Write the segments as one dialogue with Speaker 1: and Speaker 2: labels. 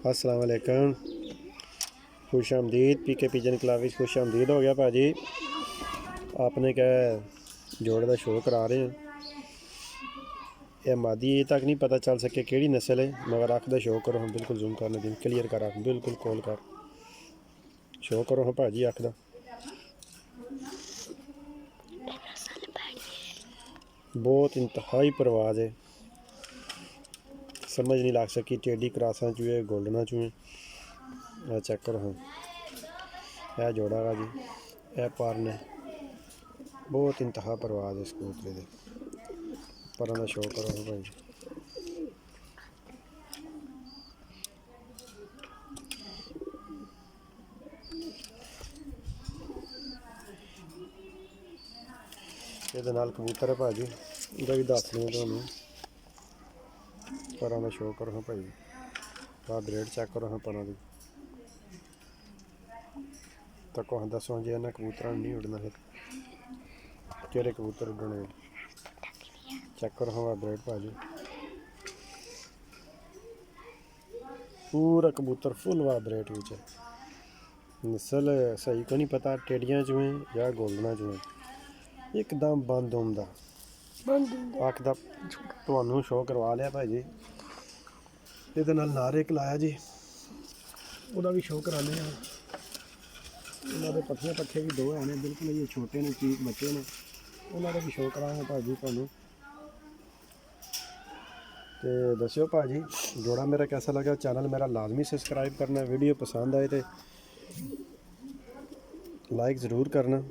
Speaker 1: अस्सलाम वालेकुम, खुश आमदीद। पीके पिजन क्लब में खुश आमदीद हो गया भाजी। आपने क्या जोड़े का शो करा रहे हैं। यह मादी ये तक नहीं पता चल सके केड़ी नस्ल है, मगर अख का शो करो हम बिल्कुल जूम करने दिन क्लीयर कर अख बिल्कुल खोल कर शो करो हम भाजी अख का। बहुत इंतहाई परवाज है, समझ नहीं लग सकी टेडी क्रासा चूहे गोल्डना चूहे। चेक करो हम यह जोड़ा गा जी, यह पर ने बहुत इंतहा परवाज है इस कबूतरे के। पर का शो करो हम भाई। ये कबूतर है भाजी, इहदा भी दस दें तुहानू। पर का शो करो हाँ भाई, आ ब्रेड चेक करो हाँ पर की। तो कौन दसो जी इन्होंने कबूतर नहीं उड़ना फिर केड़े कबूतर उड़ने। चेक करो हाँ ब्रेड भाजी, पूरा कबूतर फुल वाइब्रेट विच। नस्ल सही को नहीं पता टेडियां चूहे या गोल्डना चूहे। एकदम बंद होंदा अख का तुहानू शो करवा लिया भाई जी। ये नारे एक लाया जी, वह भी शो कराने हैं। उन्होंने पट्ठियां पट्ठे भी दो है बिल्कुल, ये छोटे ने चीक बच्चे ने, उन्होंने भी शो करांगे भाजी तुहानू। तो दस्यो भाजी जोड़ा मेरा कैसा लगा। चैनल मेरा लाजमी सब्सक्राइब करना, वीडियो पसंद आए तो लाइक ज़रूर करना।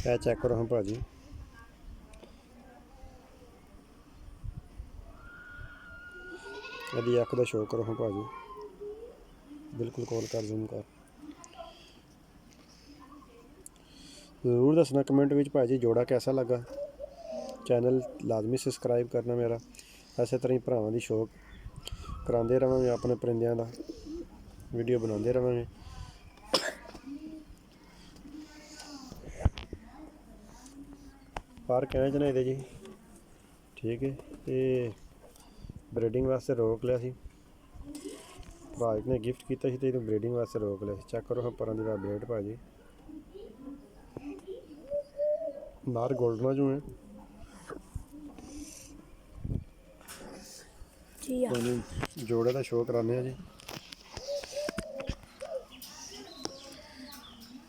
Speaker 1: यह चेक करो हाँ भाजी, यदि अख का शो करो हाँ भाजी बिल्कुल कॉल कर जूम कर। ज़रूर दसना कमेंट में भाजी जोड़ा कैसा लगा। चैनल लाजमी सब्सक्राइब करना मेरा। इस तरह ही भरावां दी शौक करांदे रहांगे, अपने परिंदियां दा वीडियो बनाते रहांगे। पर कैंच ने जी, ठीक है। ये ब्रीडिंग वास्ते रोक लिया सी, भाज ने गिफ्ट किया तो ब्रीडिंग वास्ते रोक लिया। चेक करो हाँ पर की वाइब्रेट भाजी, नार गोल्डना जो है। जोड़े का शो कराने जी,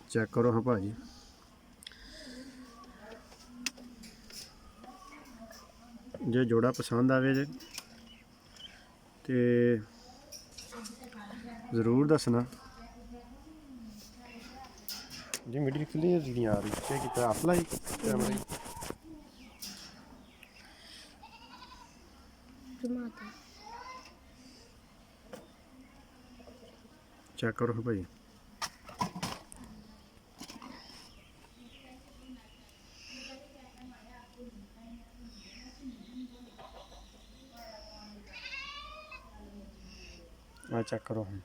Speaker 1: चेक करो हाँ भाजी। जो जोड़ा पसंद आवे जे ते ज़रूर दसना जी। मीडिया क्लीयर नहीं आ रही, क्या किया हथ लाई कैमरे। चेक करो भाई, चेक करो हम।